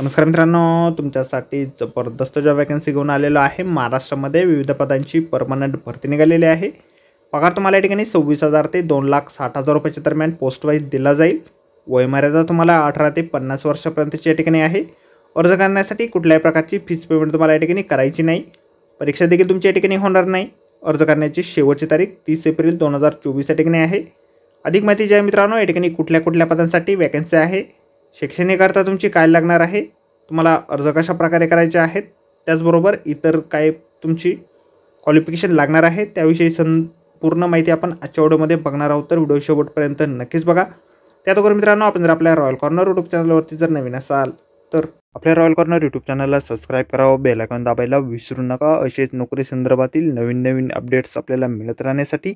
नमस्कार मित्रांनो, तुमच्यासाठी जबरदस्त जॉब वॅकन्सी घेऊन आलेलो आहे। महाराष्ट्रामध्ये विविध पदांची परमनंट भरती निघालेली आहे। पगार तुम्हाला या ठिकाणी 26,000 ते 2,60,000 रुपयाच्या दरम्यान पोस्ट वाईज दिला जाईल। वयमर्यादा तुम्हाला 18 ते 50 वर्षापर्यंतची या ठिकाणी आहे। अर्ज करण्यासाठी कुठल्याही प्रकारची फीस पेमेंट तुम्हाला या ठिकाणी करायची नाही। परीक्षा देखील तुमची या ठिकाणी होणार नाही। अर्ज करण्याची शेवटची तारीख 30 एप्रिल 2024 या ठिकाणी आहे। अधिक माहिती जी आहे मित्रांनो, या ठिकाणी कुठल्या पदांसाठी वॅकन्सी आहे, शैक्षणिक अर्थ तुमची काय लागणार आहे, तुम्हाला अर्ज कशा प्रकारे करायचे आहेत, त्याचबरोबर इतर काय तुमची क्वालिफिकेशन लागणार आहे त्याविषयी संपूर्ण माहिती आपण आजच्या व्हिडिओमध्ये बघणार आहोत। तर व्हिडिओ शेवटपर्यंत नक्कीच बघा। त्याचबरोबर मित्रांनो, आपण जर आपल्या रॉयल कॉर्नर यूट्यूब चॅनलवरती जर नवीन असाल तर आपल्या रॉयल कॉर्नर यूट्यूब चॅनलला सबस्क्राईब करावं, बेल आयकॉन दाबायला विसरू नका। असेच नोकरी संदर्भातील नवीन अपडेट्स आपल्याला मिळत राहण्यासाठी।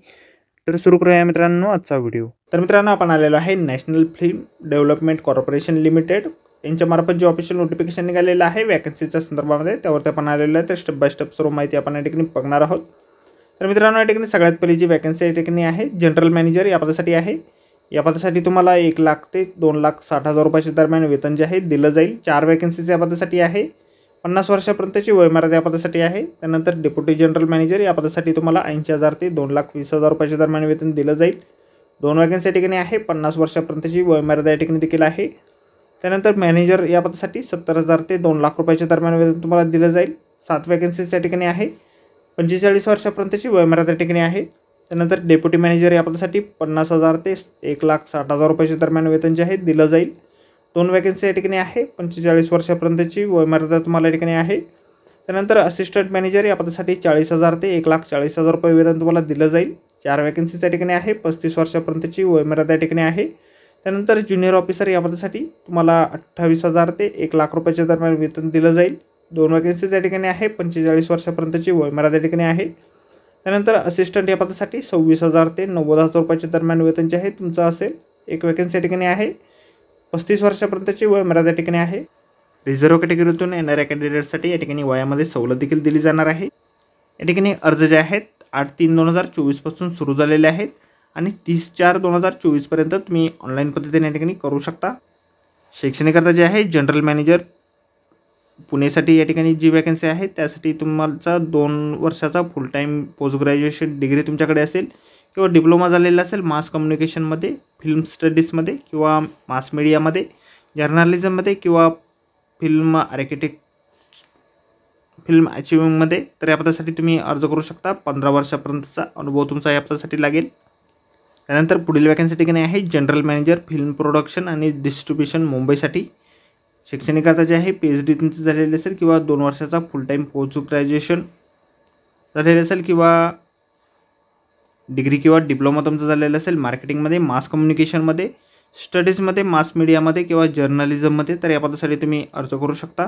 तर सुरू करूया मित्रांनो आजचा व्हिडिओ। तर मित्रांनो, आपण आलेलो आहे national film development corporation limited यांच्यामार्फत जे ऑफिशियल नोटिफिकेशन निघालेलं आहे वॅकन्सीच्या संदर्भामध्ये, त्यावरती आपण आलेलं आहे। तर स्टेप बाय स्टेप सर्व माहिती आपण या ठिकाणी बघणार आहोत। तर मित्रांनो, या ठिकाणी सगळ्यात पहिली जी वॅकन्सी या ठिकाणी आहे जनरल मॅनेजर या पदासाठी आहे। या पदासाठी तुम्हाला 1,00,000 ते 2,60,000 रुपयाच्या दरम्यान वेतन जे आहे दिलं जाईल। 4 वॅकन्सीज या पदासाठी आहे। 50 वर्षापर्यंतची वयमर्यादा या पदासाठी आहे। त्यानंतर डेप्युटी जनरल मॅनेजर या पदासाठी तुम्हाला 80,000 ते 2,20,000 रुपयाच्या दरम्यान वेतन दिलं जाईल। 2 वॅकन्सी या ठिकाणी आहे। 50 वर्षापर्यंतची वयमर्यादा या ठिकाणी देखील आहे। त्यानंतर मॅनेजर या पदासाठी 70,000 ते 2,00,000 रुपयाच्या दरम्यान वेतन तुम्हाला दिलं जाईल। 7 वॅकन्सीज या ठिकाणी आहे। 45 वर्षापर्यंतची वयमर्यादा या ठिकाणी आहे। त्यानंतर डेप्युटी मॅनेजर या पदासाठी 50,000 ते 1,60,000 रुपयाच्या दरम्यान वेतन जे आहे दिलं जाईल। 2 वॅकन्सी या ठिकाणी आहे। 45 वर्षापर्यंतची वयमर्यादा तुम्हाला या ठिकाणी आहे। त्यानंतर असिस्टंट मॅनेजर या पदासाठी 40,000 ते 1,40,000 रुपये वेतन तुम्हाला दिलं जाईल। 4 वॅकन्सीज या ठिकाणी आहे। 35 वर्षापर्यंतची वयमर्यादा या ठिकाणी आहे। त्यानंतर ज्युनियर ऑफिसर या पदासाठी तुम्हाला 28,000 ते 1,00,000 रुपयाच्या दरम्यान वेतन दिलं जाईल। 2 वॅकन्सीज या ठिकाणी आहे। 45 वर्षापर्यंतची वयमर्यादा या ठिकाणी आहे। त्यानंतर असिस्टंट या पदासाठी 26,000 ते 90,000 रुपयाच्या दरम्यान वेतन जे आहे तुमचं असेल। 1 वॅकन्सी या ठिकाणी आहे। 35 वर्षापर्यंतची वयमर्यादा या ठिकाणी आहे। रिझर्व्ह कॅटेगरीतून येणाऱ्या कॅन्डिडेटसाठी या ठिकाणी वयामध्ये सवलत देखील दिली जाणार आहे। या ठिकाणी अर्ज जे आहेत 8/3/2024 पासून सुरू झालेले आहेत आणि 30/4/2024 पर्यंत तुम्ही ऑनलाईन पद्धतीने या ठिकाणी करू शकता। शैक्षणिक अर्थ जे आहे जनरल मॅनेजर पुणेसाठी या ठिकाणी जी वॅकन्सी आहे त्यासाठी तुम्हाला 2 वर्षाचा full time post graduation degree तुमच्याकडे असेल किंवा डिप्लोमा झालेला असेल मास कम्युनिकेशनमध्ये, फिल्म स्टडीजमध्ये किंवा मास मीडियामध्ये, जर्नलिझममध्ये किंवा फिल्म अचिव्हिंगमध्ये। तर या पदासाठी तुम्ही अर्ज करू शकता। 15 वर्षापर्यंतचा अनुभव तुमचा या पदासाठी लागेल। त्यानंतर पुढील वॅकन्सी ठिकाणी आहे जनरल मॅनेजर फिल्म प्रोडक्शन आणि डिस्ट्रीब्युशन मुंबईसाठी। शैक्षणिक अर्थ जे आहे PhD तुमचं झालेलं असेल किंवा 2 वर्षाचा फुल टाईम पोस्ट ग्रॅज्युएशन झालेलं असेल किंवा डिग्री किंवा डिप्लोमा तुमचं झालेलं असेल मार्केटिंगमध्ये, मास कम्युनिकेशनमध्ये, स्टडीजमध्ये, मास मीडियामध्ये किंवा जर्नलिझममध्ये। तर या पदासाठी तुम्ही अर्ज करू शकता।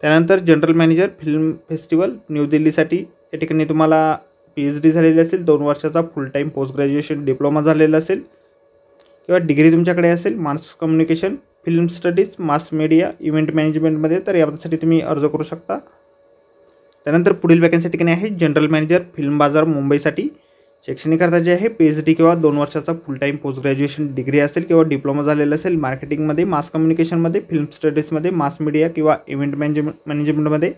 त्यानंतर general manager film festival New दिल्लीसाठी या ठिकाणी तुम्हाला PhD झालेली असेल, 2 वर्षाचा full time post graduation diploma झालेला असेल किंवा डिग्री तुमच्याकडे असेल mass communication, film studies, mass media, event मॅनेजमेंटमध्ये। तर या पदासाठी तुम्ही अर्ज करू शकता। त्यानंतर पुढील वॅकन्सी ठिकाणी आहे जनरल मॅनेजर फिल्म बाजार मुंबईसाठी। शैक्षणिक अर्थ जे आहे PhD किंवा 2 वर्षाचा full time post graduation degree असेल किंवा डिप्लोमा झालेला असेल मार्केटिंगमध्ये, मास कम्युनिकेशनमध्ये, फिल्म स्टडीजमध्ये, मास मीडिया किंवा इव्हेंट मॅनेजमेंटमध्ये।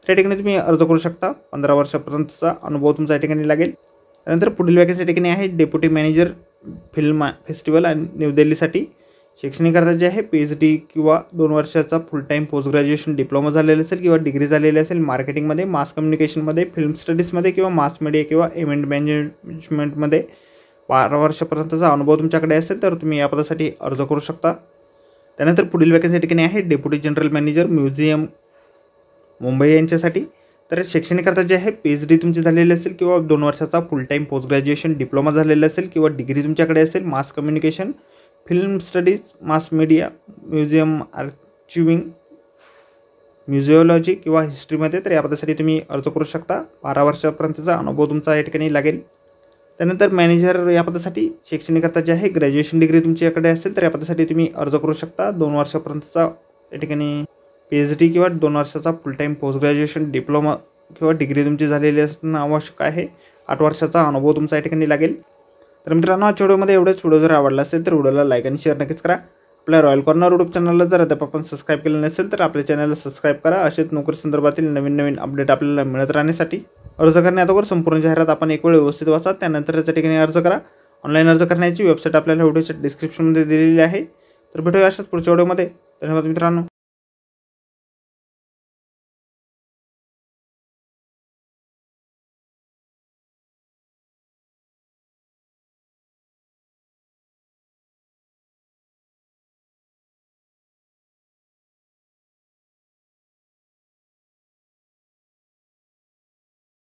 त्या ठिकाणी तुम्ही अर्ज करू शकता। 15 वर्षापर्यंतचा अनुभव तुमचा या ठिकाणी लागेल। त्यानंतर पुढील वॅकन्सी ठिकाणी आहे डेप्युटी मॅनेजर फिल्म फेस्टिवल आणि न्यू दिल्लीसाठी। शैक्षणिक अर्थ जे आहे PhD किंवा 2 वर्षाचा full time post graduation diploma झालेला असेल किंवा डिग्री झालेली असेल मार्केटिंगमध्ये, मास कम्युनिकेशनमध्ये, फिल्म स्टडीजमध्ये किंवा मास मीडिया किंवा इव्हेंट मॅनेजमेंटमध्ये। 12 वर्षापर्यंतचा अनुभव तुमच्याकडे असेल तर तुम्ही या पदासाठी अर्ज करू शकता। त्यानंतर पुढील वॅकन्सी ठिकाणी आहे deputy general manager museum Mumbai यांच्यासाठी। तर शैक्षणिक अर्थ जे आहे PhD तुमची झालेली असेल किंवा 2 वर्षाचा full time post graduation diploma झालेला असेल किंवा डिग्री तुमच्याकडे असेल mass communication, film studies, mass media, museum archiving, museology किंवा हिस्ट्रीमध्ये। तर या पदासाठी तुम्ही अर्ज करू शकता। 12 वर्षापर्यंतचा अनुभव तुमचा या ठिकाणी लागेल। त्यानंतर मॅनेजर या पदासाठी शैक्षणिक अर्थ जे आहे ग्रॅज्युएशन डिग्री तुमच्याकडे असेल तर या पदासाठी तुम्ही अर्ज करू शकता। 2 वर्षापर्यंतचा या ठिकाणी PhD किंवा 2 वर्षाचा full time post graduation diploma किंवा डिग्री तुमची झालेली असणं आवश्यक आहे। 8 वर्षाचा अनुभव तुमचा या ठिकाणी लागेल। तर मित्रांनो, आजच्या व्हिडिओमध्ये एवढंच। व्हिडिओ जर आवडला असेल तर व्हिडिओला लाईक आणि शेअर नक्कीच करा। आपल्या रॉयल कॉर्नर यूट्यूब चॅनलला जर आता आपण सबस्क्राईब केलं नसेल तर आपल्या चॅनलला सबस्क्राईब करा. असेच नोकरी संदर्भातील नवीन अपडेट आपल्याला मिळत राहण्यासाठी. अर्ज करण्याअगोदर संपूर्ण जाहिरात आपण एक वेळ व्यवस्थित वाचा, त्यानंतर त्या ठिकाणी अर्ज करा. ऑनलाईन अर्ज करण्याची वेबसाईट आपल्याला व्हिडिओच्या डिस्क्रिप्शनमध्ये दिलेली आहे. तर भेटूया अशाच पुढच्या व्हिडिओमध्ये. धन्यवाद मित्रांनो.